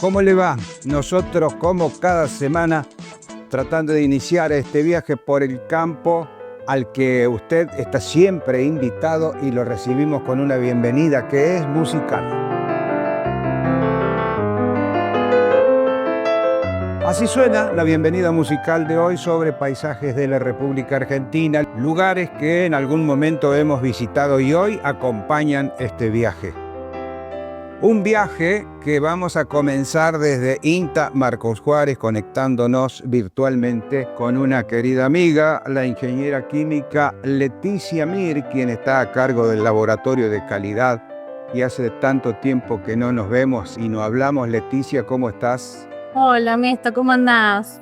¿Cómo le va? Nosotros, como cada semana, tratando de iniciar este viaje por el campo al que usted está siempre invitado y lo recibimos con una bienvenida que es musical. Así suena la bienvenida musical de hoy sobre paisajes de la República Argentina, lugares que en algún momento hemos visitado y hoy acompañan este viaje. Un viaje que vamos a comenzar desde INTA Marcos Juárez, conectándonos virtualmente con una querida amiga, la ingeniera química Leticia Mir, quien está a cargo del laboratorio de calidad y hace tanto tiempo que no nos vemos y no hablamos. Leticia, ¿cómo estás? Hola, Ernesto, ¿cómo andás?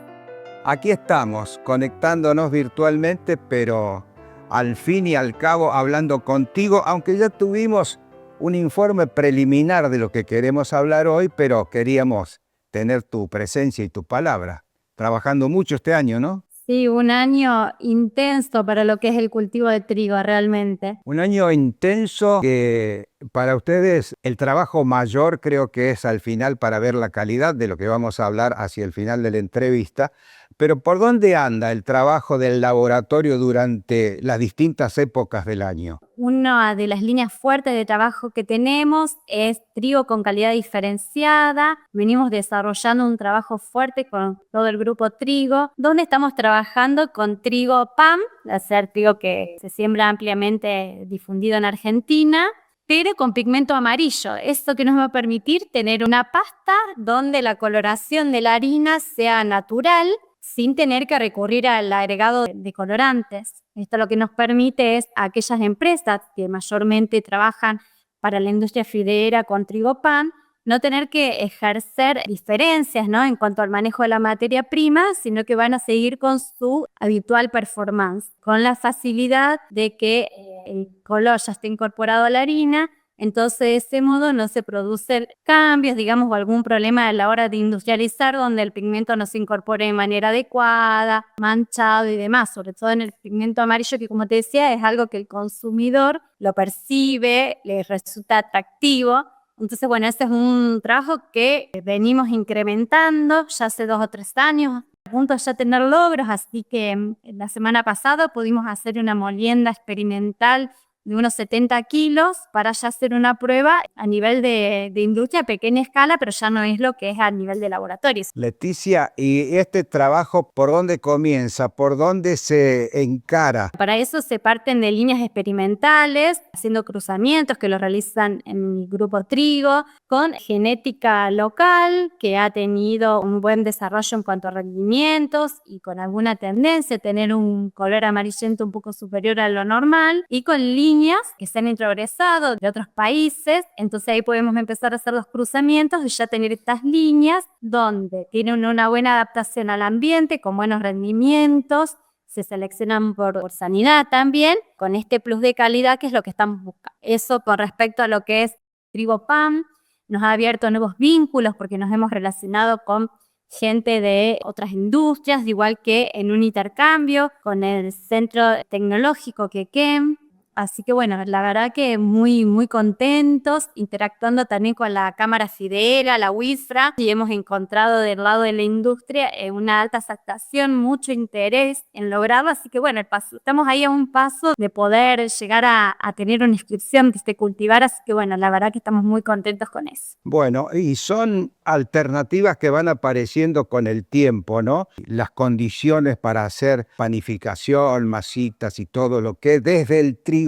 Aquí estamos, conectándonos virtualmente, pero al fin y al cabo hablando contigo, aunque ya tuvimos un informe preliminar de lo que queremos hablar hoy, pero queríamos tener tu presencia y tu palabra. Trabajando mucho este año, ¿no? Sí, un año intenso para lo que es el cultivo de trigo, realmente. Un año intenso que para ustedes el trabajo mayor creo que es al final para ver la calidad de lo que vamos a hablar hacia el final de la entrevista. Pero ¿por dónde anda el trabajo del laboratorio durante las distintas épocas del año? Una de las líneas fuertes de trabajo que tenemos es trigo con calidad diferenciada. Venimos desarrollando un trabajo fuerte con todo el grupo trigo, donde estamos trabajando con trigo PAM, o sea, trigo que se siembra ampliamente difundido en Argentina, pero con pigmento amarillo. Esto que nos va a permitir tener una pasta donde la coloración de la harina sea natural, sin tener que recurrir al agregado de colorantes. Esto lo que nos permite es a aquellas empresas que mayormente trabajan para la industria fideera con trigo pan, no tener que ejercer diferencias, ¿no?, en cuanto al manejo de la materia prima, sino que van a seguir con su habitual performance, con la facilidad de que el color ya esté incorporado a la harina. Entonces, de ese modo no se producen cambios, digamos, o algún problema a la hora de industrializar donde el pigmento no se incorpore de manera adecuada, manchado y demás, sobre todo en el pigmento amarillo, que como te decía, es algo que el consumidor lo percibe, le resulta atractivo. Entonces, bueno, ese es un trabajo que venimos incrementando ya hace 2 o 3 años, a punto de ya tener logros, así que la semana pasada pudimos hacer una molienda experimental de unos 70 kilos para ya hacer una prueba a nivel de industria a pequeña escala, pero ya no es lo que es a nivel de laboratorios. Leticia, ¿y este trabajo por dónde comienza? ¿Por dónde se encara? Para eso se parten de líneas experimentales, haciendo cruzamientos que lo realizan en el grupo trigo, con genética local que ha tenido un buen desarrollo en cuanto a rendimientos y con alguna tendencia a tener un color amarillento un poco superior a lo normal, y con líneas que se han introgresado de otros países. Entonces ahí podemos empezar a hacer los cruzamientos y ya tener estas líneas donde tienen una buena adaptación al ambiente, con buenos rendimientos, se seleccionan por sanidad también, con este plus de calidad que es lo que estamos buscando. Eso con respecto a lo que es trigo PAM, nos ha abierto nuevos vínculos porque nos hemos relacionado con gente de otras industrias, igual que en un intercambio con el Centro Tecnológico Quequén. Así que bueno, la verdad que muy, muy contentos, interactuando también con la Cámara Fideera, la WISFRA, y hemos encontrado del lado de la industria una alta aceptación, mucho interés en lograrlo. Así que bueno, estamos ahí a un paso de poder llegar a tener una inscripción que esté cultivar, así que bueno, la verdad que estamos muy contentos con eso. Bueno, y son alternativas que van apareciendo con el tiempo, ¿no? Las condiciones para hacer panificación, masitas y todo lo que desde el trigo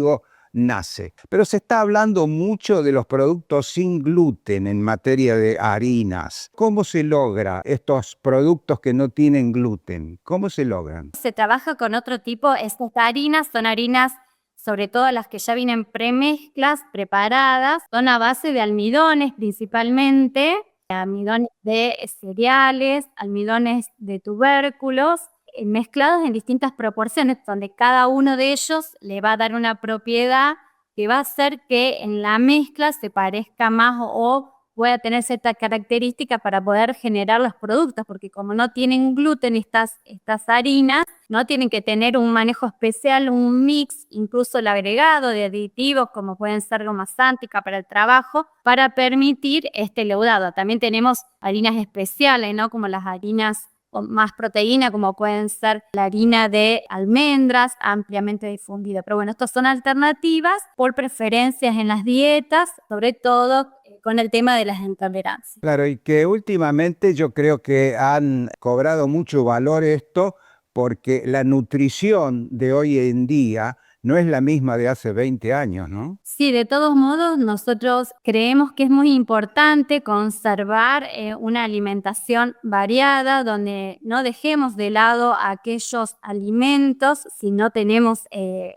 nace. Pero se está hablando mucho de los productos sin gluten en materia de harinas. ¿Cómo se logra estos productos que no tienen gluten? ¿Cómo se logran? Se trabaja con otro tipo, estas harinas son harinas, sobre todo las que ya vienen premezclas, preparadas, son a base de almidones principalmente, almidones de cereales, almidones de tubérculos, mezclados en distintas proporciones, donde cada uno de ellos le va a dar una propiedad que va a hacer que en la mezcla se parezca más o pueda tener cierta característica para poder generar los productos, porque como no tienen gluten estas harinas, no tienen que tener un manejo especial, un mix, incluso el agregado de aditivos como pueden ser goma sántica para el trabajo, para permitir este leudado. También tenemos harinas especiales, ¿no? Como las harinas con más proteína, como pueden ser la harina de almendras, ampliamente difundida. Pero bueno, estas son alternativas por preferencias en las dietas, sobre todo con el tema de las intolerancias. Claro, y que últimamente yo creo que han cobrado mucho valor esto porque la nutrición de hoy en día no es la misma de hace 20 años, ¿no? Sí, de todos modos, nosotros creemos que es muy importante conservar una alimentación variada, donde no dejemos de lado aquellos alimentos si no tenemos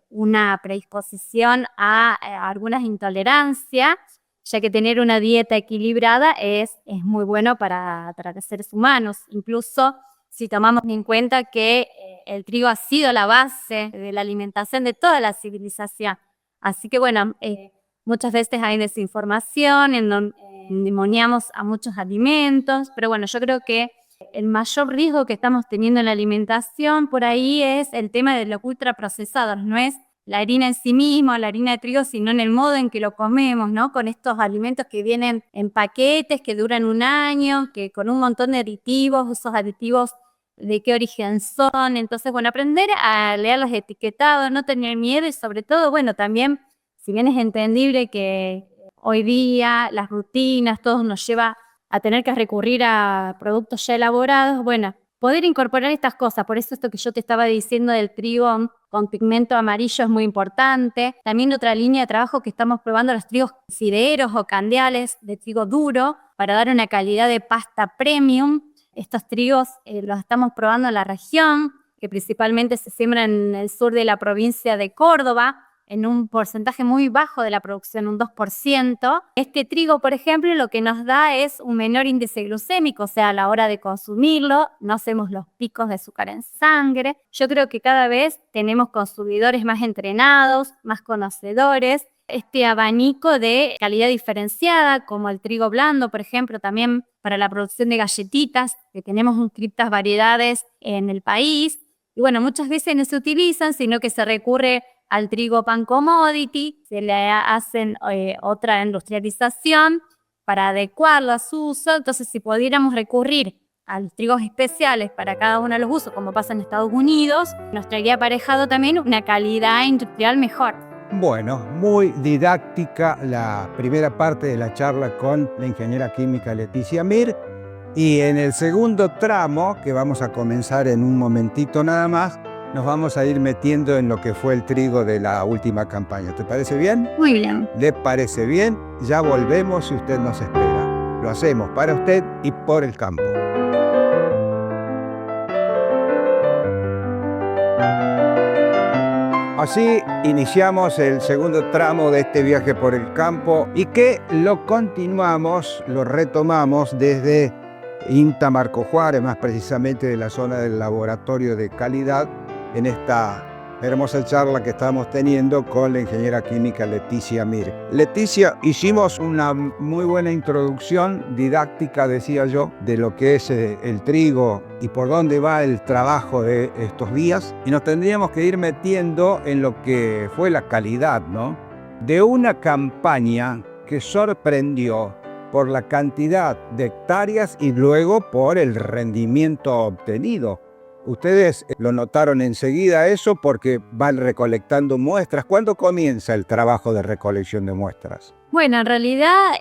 una predisposición a algunas intolerancias, ya que tener una dieta equilibrada es muy bueno para los seres humanos. Incluso si tomamos en cuenta que el trigo ha sido la base de la alimentación de toda la civilización. Así que bueno, muchas veces hay desinformación, endemoniamos a muchos alimentos, pero bueno, yo creo que el mayor riesgo que estamos teniendo en la alimentación por ahí es el tema de los ultraprocesados, no es la harina en sí misma, la harina de trigo, sino en el modo en que lo comemos, ¿no? Con estos alimentos que vienen en paquetes, que duran un año, que con un montón de aditivos, esos aditivos de qué origen son. Entonces, bueno, aprender a leer los etiquetados, no tener miedo y sobre todo, bueno, también, si bien es entendible que hoy día las rutinas, todo nos lleva a tener que recurrir a productos ya elaborados, bueno, poder incorporar estas cosas. Por eso esto que yo te estaba diciendo del trigo con pigmento amarillo es muy importante. También otra línea de trabajo que estamos probando, los trigos fideros o candeales de trigo duro para dar una calidad de pasta premium. Estos trigos los estamos probando en la región, que principalmente se siembran en el sur de la provincia de Córdoba, en un porcentaje muy bajo de la producción, un 2%. Este trigo, por ejemplo, lo que nos da es un menor índice glucémico, o sea, a la hora de consumirlo no hacemos los picos de azúcar en sangre. Yo creo que cada vez tenemos consumidores más entrenados, más conocedores. Este abanico de calidad diferenciada, como el trigo blando, por ejemplo, también para la producción de galletitas, que tenemos inscriptas variedades en el país. Y bueno, muchas veces no se utilizan, sino que se recurre al trigo pan commodity, se le hacen otra industrialización para adecuarlo a su uso. Entonces, si pudiéramos recurrir a los trigos especiales para cada uno de los usos, como pasa en Estados Unidos, nos traería aparejado también una calidad industrial mejor. Bueno, muy didáctica la primera parte de la charla con la ingeniera química Leticia Mir, y en el segundo tramo, que vamos a comenzar en un momentito nada más, nos vamos a ir metiendo en lo que fue el trigo de la última campaña. ¿Te parece bien? Muy bien. ¿Le parece bien? Ya volvemos si usted nos espera. Lo hacemos para usted y por el campo. Así iniciamos el segundo tramo de este viaje por el campo y que lo continuamos, lo retomamos desde INTA Marco Juárez, más precisamente de la zona del laboratorio de calidad, en esta hermosa charla que estamos teniendo con la ingeniera química Leticia Mir. Leticia, hicimos una muy buena introducción didáctica, decía yo, de lo que es el trigo y por dónde va el trabajo de estos días, y nos tendríamos que ir metiendo en lo que fue la calidad, ¿no? De una campaña que sorprendió por la cantidad de hectáreas y luego por el rendimiento obtenido. Ustedes lo notaron enseguida eso porque van recolectando muestras. ¿Cuándo comienza el trabajo de recolección de muestras? Bueno, en realidad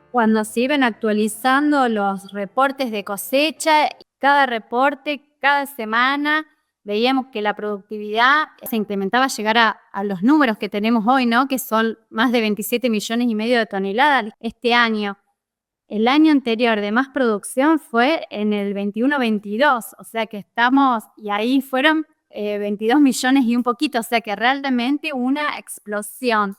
cuando se iban actualizando los reportes de cosecha, cada reporte, cada semana, veíamos que la productividad se incrementaba a llegar a los números que tenemos hoy, ¿no? Que son más de 27,5 millones de toneladas este año. El año anterior de más producción fue en el 21-22, o sea que estamos, y ahí fueron 22 millones y un poquito, o sea que realmente una explosión.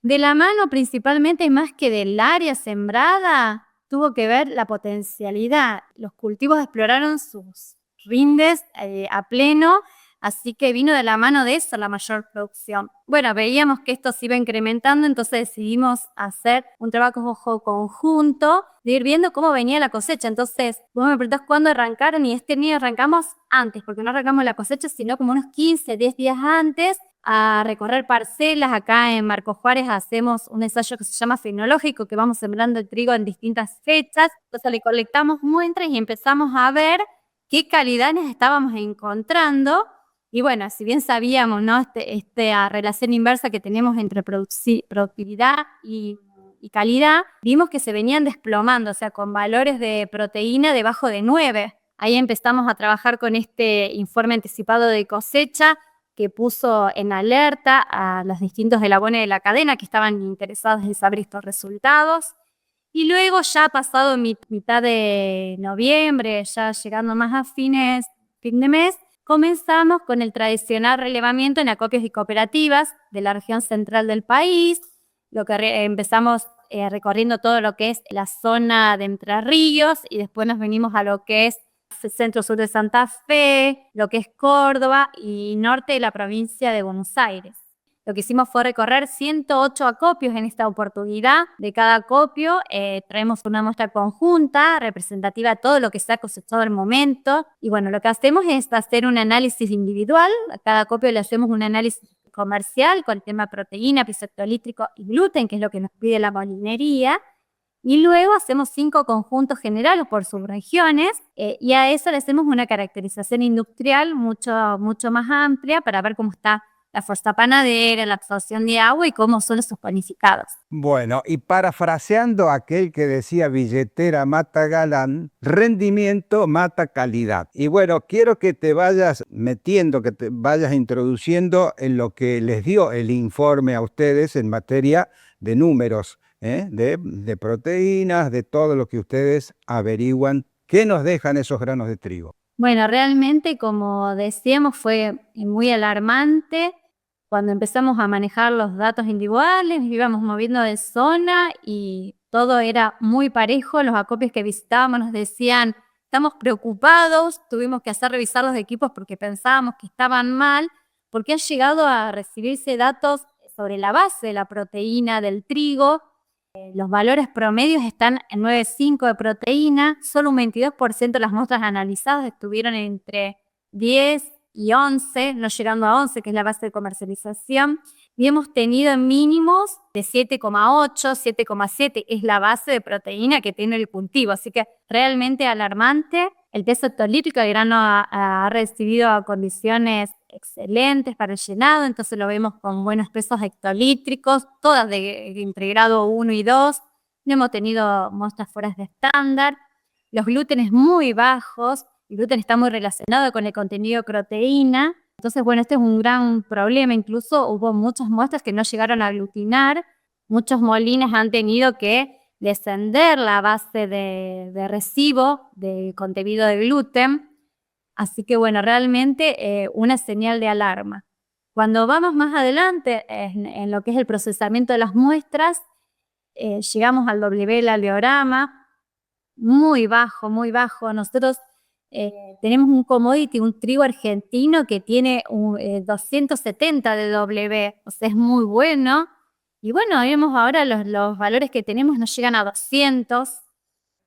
De la mano principalmente, más que del área sembrada, tuvo que ver la potencialidad. Los cultivos exploraron sus rindes a pleno, así que vino de la mano de eso la mayor producción. Bueno, veíamos que esto se iba incrementando, entonces decidimos hacer un trabajo conjunto de ir viendo cómo venía la cosecha. Entonces, vos me preguntás cuándo arrancaron, y este año arrancamos antes, porque no arrancamos la cosecha, sino como unos 15, 10 días antes, a recorrer parcelas. Acá en Marcos Juárez hacemos un ensayo que se llama fenológico, que vamos sembrando el trigo en distintas fechas. Entonces le colectamos muestras y empezamos a ver qué calidades estábamos encontrando. Y bueno, si bien sabíamos, ¿no?, esta relación inversa que tenemos entre productividad y calidad, vimos que se venían desplomando, o sea, con valores de proteína debajo de 9. Ahí empezamos a trabajar con este informe anticipado de cosecha, que puso en alerta a los distintos eslabones de la cadena que estaban interesados en saber estos resultados. Y luego, ya pasado mitad de noviembre, ya llegando más a fin de mes, comenzamos con el tradicional relevamiento en acopios y cooperativas de la región central del país. Lo que empezamos recorriendo todo lo que es la zona de Entre Ríos, y después nos venimos a lo que es centro-sur de Santa Fe, lo que es Córdoba y norte de la provincia de Buenos Aires. Lo que hicimos fue recorrer 108 acopios en esta oportunidad. De cada acopio traemos una muestra conjunta representativa de todo lo que se ha cosechado al momento. Y bueno, lo que hacemos es hacer un análisis individual. A cada acopio le hacemos un análisis comercial con el tema proteína, piso hectolítrico y gluten, que es lo que nos pide la molinería. Y luego hacemos 5 conjuntos generales por subregiones, y a eso le hacemos una caracterización industrial mucho más amplia para ver cómo está la fuerza panadera, la absorción de agua y cómo son los panificados. Bueno, y parafraseando aquel que decía billetera mata galán, rendimiento mata calidad. Y bueno, quiero que te vayas metiendo, que te vayas introduciendo en lo que les dio el informe a ustedes en materia de números, de proteínas, de todo lo que ustedes averiguan. ¿Qué nos dejan esos granos de trigo? Bueno, realmente, como decíamos, fue muy alarmante. Cuando empezamos a manejar los datos individuales, íbamos moviendo de zona y todo era muy parejo. Los acopios que visitábamos nos decían: estamos preocupados, tuvimos que hacer revisar los equipos porque pensábamos que estaban mal, porque han llegado a recibirse datos sobre la base de la proteína del trigo. Los valores promedios están en 9,5 de proteína. Solo un 22% de las muestras analizadas estuvieron entre 10 y 11, no llegando a 11, que es la base de comercialización. Y hemos tenido mínimos de 7,8, 7,7, es la base de proteína que tiene el cultivo. Así que realmente alarmante. El peso hectolítrico del grano ha recibido condiciones excelentes para el llenado, entonces lo vemos con buenos pesos hectolítricos, todas entre grado 1 y 2. No hemos tenido muestras fuera de estándar. Los glútenes muy bajos. El gluten está muy relacionado con el contenido de proteína. Entonces, bueno, este es un gran problema. Incluso hubo muchas muestras que no llegaron a aglutinar. Muchos molinos han tenido que descender la base de recibo de contenido de gluten. Así que, bueno, realmente una señal de alarma. Cuando vamos más adelante en lo que es el procesamiento de las muestras, llegamos al W-aleorama, muy bajo, muy bajo. Nosotros tenemos un commodity, un trigo argentino que tiene 270 de W, o sea, es muy bueno. Y bueno, vemos ahora los valores que tenemos no llegan a 200.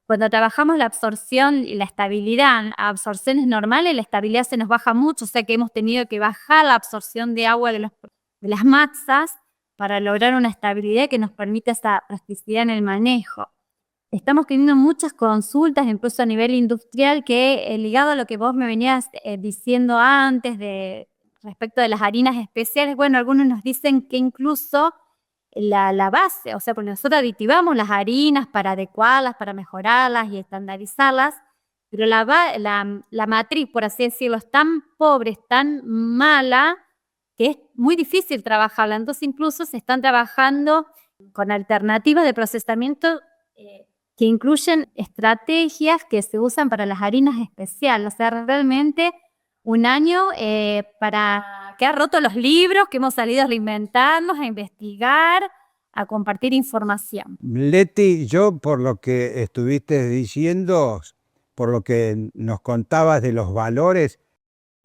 Cuando trabajamos la absorción y la estabilidad, a absorciones normales, la estabilidad se nos baja mucho, o sea que hemos tenido que bajar la absorción de agua de las masas para lograr una estabilidad que nos permita esa plasticidad en el manejo. Estamos teniendo muchas consultas, incluso a nivel industrial, que ligado a lo que vos me venías diciendo antes respecto de las harinas especiales, bueno, algunos nos dicen que incluso la base, o sea, porque nosotros aditivamos las harinas para adecuarlas, para mejorarlas y estandarizarlas, pero la matriz, por así decirlo, es tan pobre, es tan mala, que es muy difícil trabajarla. Entonces incluso se están trabajando con alternativas de procesamiento que incluyen estrategias que se usan para las harinas especiales. O sea, realmente un año para que ha roto los libros, que hemos salido a reinventarnos, a investigar, a compartir información. Leti, yo por lo que estuviste diciendo, por lo que nos contabas de los valores,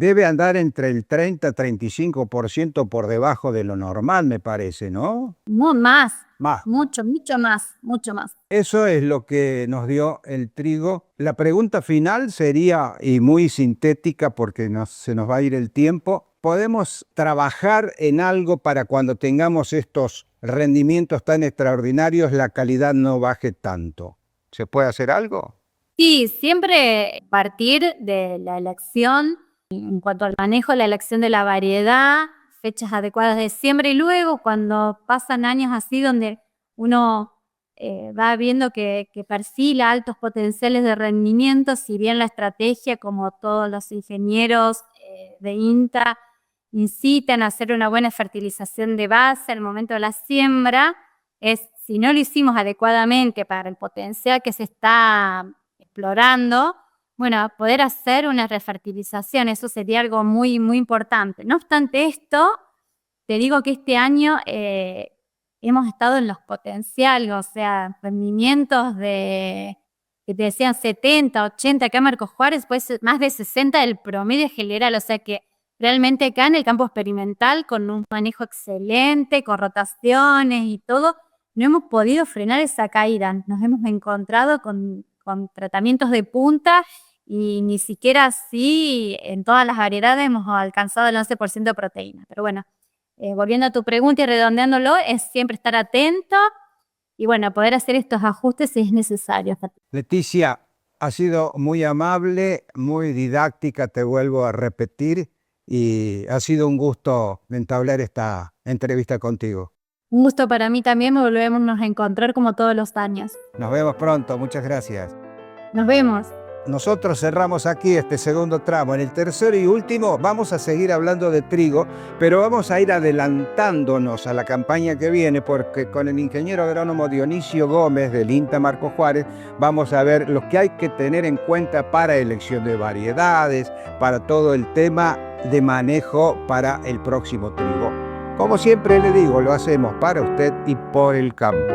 Debe andar entre el 30-35% por debajo de lo normal, me parece, ¿no? Más, Más. mucho más, mucho más. Eso es lo que nos dio el trigo. La pregunta final sería, y muy sintética porque se nos va a ir el tiempo, ¿podemos trabajar en algo para cuando tengamos estos rendimientos tan extraordinarios, la calidad no baje tanto? ¿Se puede hacer algo? Sí, siempre partir de la elección, en cuanto al manejo, la elección de la variedad, fechas adecuadas de siembra y luego cuando pasan años así donde uno va viendo que perfila altos potenciales de rendimiento, si bien la estrategia, como todos los ingenieros de INTA, incitan a hacer una buena fertilización de base al momento de la siembra, es si no lo hicimos adecuadamente para el potencial que se está explorando, bueno, poder hacer una refertilización, eso sería algo muy, muy importante. No obstante esto, te digo que este año hemos estado en los potenciales, o sea, rendimientos que te decían 70, 80, acá Marcos Juárez, pues más de 60 del promedio general, o sea que realmente acá en el campo experimental, con un manejo excelente, con rotaciones y todo, no hemos podido frenar esa caída. Nos hemos encontrado con tratamientos de punta y ni siquiera así en todas las variedades hemos alcanzado el 11% de proteína. Pero bueno, volviendo a tu pregunta y redondeándolo, es siempre estar atento y bueno, poder hacer estos ajustes si es necesario. Leticia, ha sido muy amable, muy didáctica, te vuelvo a repetir, y ha sido un gusto entablar esta entrevista contigo. Un gusto para mí también, volvemos a encontrar como todos los años. Nos vemos pronto, muchas gracias. Nos vemos. Nosotros cerramos aquí este segundo tramo. En el tercero y último vamos a seguir hablando de trigo, pero vamos a ir adelantándonos a la campaña que viene, porque con el ingeniero agrónomo Dionisio Gómez del INTA Marcos Juárez vamos a ver lo que hay que tener en cuenta para elección de variedades, para todo el tema de manejo para el próximo trigo. Como siempre le digo, lo hacemos para usted y por el campo.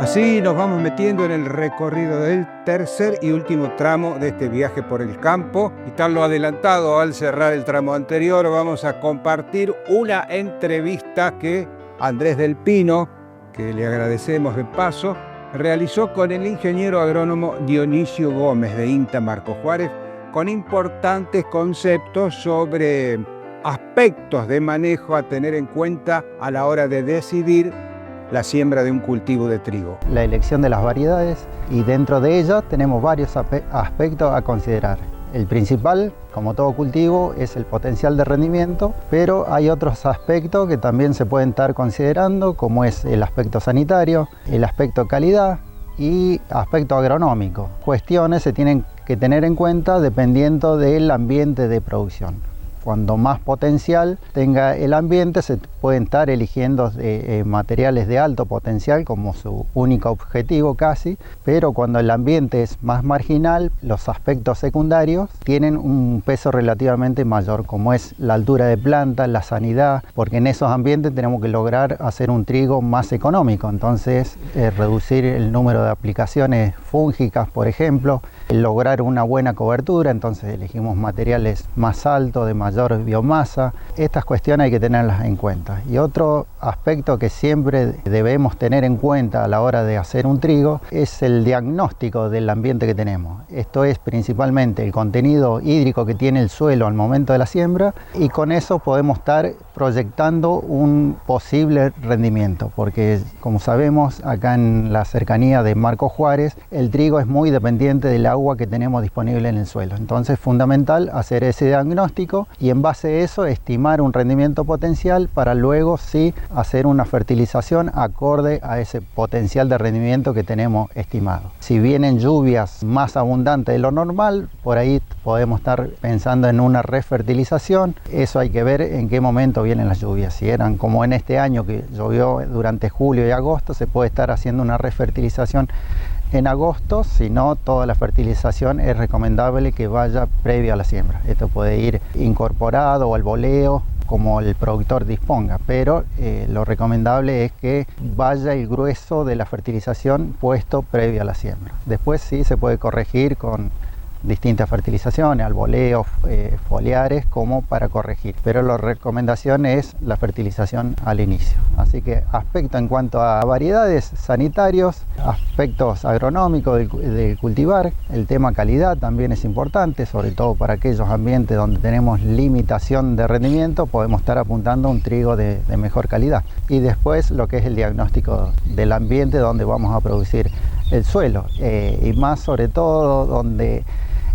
Así nos vamos metiendo en el recorrido del tercer y último tramo de este viaje por el campo. Y tal lo adelantado al cerrar el tramo anterior, vamos a compartir una entrevista que Andrés del Pino, que le agradecemos de paso, realizó con el ingeniero agrónomo Dionisio Gómez de INTA Marcos Juárez, con importantes conceptos sobre aspectos de manejo a tener en cuenta a la hora de decidir la siembra de un cultivo de trigo. La elección de las variedades, y dentro de ellas tenemos varios aspectos a considerar. El principal, como todo cultivo, es el potencial de rendimiento, pero hay otros aspectos que también se pueden estar considerando, como es el aspecto sanitario, el aspecto calidad y aspecto agronómico. Cuestiones se tienen que tener en cuenta dependiendo del ambiente de producción. Cuando más potencial tenga el ambiente, se pueden estar eligiendo materiales de alto potencial como su único objetivo casi, pero cuando el ambiente es más marginal, los aspectos secundarios tienen un peso relativamente mayor, como es la altura de planta, la sanidad, porque en esos ambientes tenemos que lograr hacer un trigo más económico, entonces reducir el número de aplicaciones fúngicas, por ejemplo, lograr una buena cobertura, entonces elegimos materiales más altos, de mayor biomasa. Estas cuestiones hay que tenerlas en cuenta. Y otro aspecto que siempre debemos tener en cuenta a la hora de hacer un trigo es el diagnóstico del ambiente que tenemos. Esto es principalmente el contenido hídrico que tiene el suelo al momento de la siembra, y con eso podemos estar proyectando un posible rendimiento, porque como sabemos acá en la cercanía de Marcos Juárez el trigo es muy dependiente del agua que tenemos disponible en el suelo. Entonces es fundamental hacer ese diagnóstico y en base a eso estimar un rendimiento potencial para luego sí hacer una fertilización acorde a ese potencial de rendimiento que tenemos estimado. Si vienen lluvias más abundantes de lo normal, por ahí podemos estar pensando en una refertilización. Eso hay que ver en qué momento vienen las lluvias. Si eran como en este año que llovió durante julio y agosto, se puede estar haciendo una refertilización en agosto, si no, toda la fertilización es recomendable que vaya previa a la siembra. Esto puede ir incorporado o al boleo como el productor disponga, pero lo recomendable es que vaya el grueso de la fertilización puesto previo a la siembra. Después sí se puede corregir con distintas fertilizaciones, alboleos, foliares, como para corregir, pero la recomendación es la fertilización al inicio. Así que aspecto en cuanto a variedades sanitarios, aspectos agronómicos del cultivar, el tema calidad también es importante, sobre todo para aquellos ambientes donde tenemos limitación de rendimiento, podemos estar apuntando a un trigo de mejor calidad. Y después lo que es el diagnóstico del ambiente donde vamos a producir el suelo, y más sobre todo donde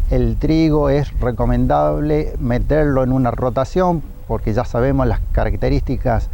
el trigo es recomendable meterlo en una rotación, porque ya sabemos las características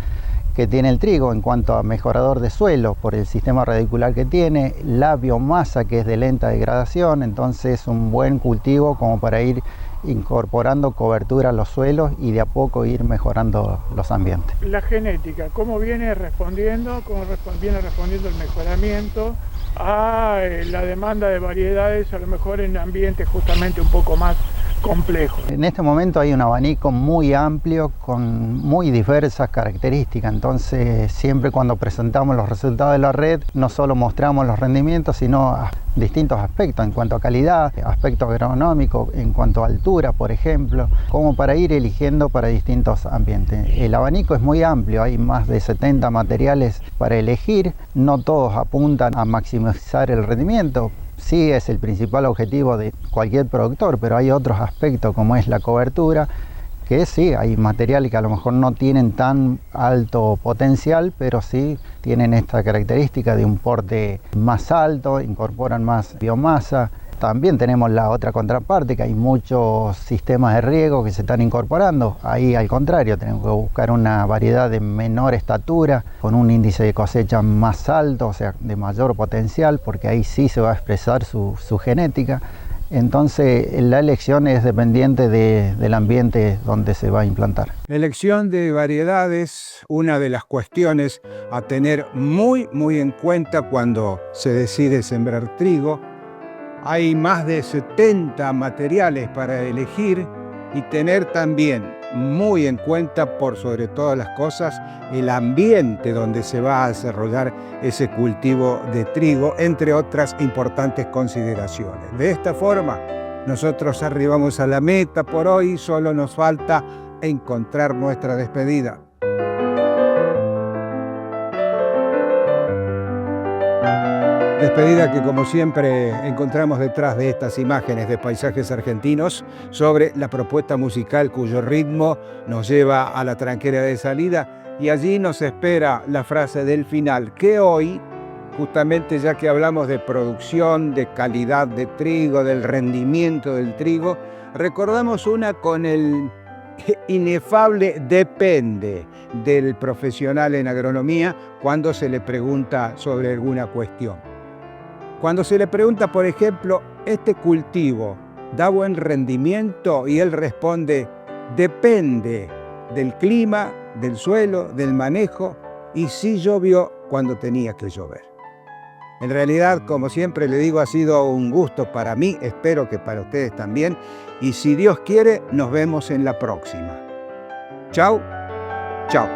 que tiene el trigo en cuanto a mejorador de suelo por el sistema radicular que tiene, la biomasa que es de lenta degradación, entonces es un buen cultivo como para ir incorporando cobertura a los suelos y de a poco ir mejorando los ambientes. La genética, ¿cómo viene respondiendo? ¿Cómo viene respondiendo el mejoramiento a la demanda de variedades, a lo mejor en ambientes justamente un poco más complejos? En este momento hay un abanico muy amplio con muy diversas características, entonces siempre cuando presentamos los resultados de la red no solo mostramos los rendimientos, sino distintos aspectos en cuanto a calidad, aspectos agronómicos, en cuanto a altura, por ejemplo, como para ir eligiendo para distintos ambientes. El abanico es muy amplio, hay más de 70 materiales para elegir, no todos apuntan a maximizar el rendimiento. Sí es el principal objetivo de cualquier productor, pero hay otros aspectos como es la cobertura, que sí, hay materiales que a lo mejor no tienen tan alto potencial, pero sí tienen esta característica de un porte más alto, incorporan más biomasa. También tenemos la otra contraparte, que hay muchos sistemas de riego que se están incorporando. Ahí al contrario, tenemos que buscar una variedad de menor estatura, con un índice de cosecha más alto, o sea, de mayor potencial, porque ahí sí se va a expresar su genética. Entonces la elección es dependiente del ambiente donde se va a implantar. La elección de variedades, una de las cuestiones a tener muy en cuenta cuando se decide sembrar trigo. Hay más de 70 materiales para elegir y tener también muy en cuenta, por sobre todas las cosas, el ambiente donde se va a desarrollar ese cultivo de trigo, entre otras importantes consideraciones. De esta forma, nosotros arribamos a la meta por hoy, solo nos falta encontrar nuestra despedida. Despedida que, como siempre, encontramos detrás de estas imágenes de paisajes argentinos sobre la propuesta musical cuyo ritmo nos lleva a la tranquera de salida, y allí nos espera la frase del final, que hoy, justamente ya que hablamos de producción, de calidad de trigo, del rendimiento del trigo, recordamos una con el inefable depende del profesional en agronomía cuando se le pregunta sobre alguna cuestión. Cuando se le pregunta, por ejemplo, ¿este cultivo da buen rendimiento? Y él responde, depende del clima, del suelo, del manejo y si llovió cuando tenía que llover. En realidad, como siempre le digo, ha sido un gusto para mí, espero que para ustedes también, y si Dios quiere, nos vemos en la próxima. Chau, chau.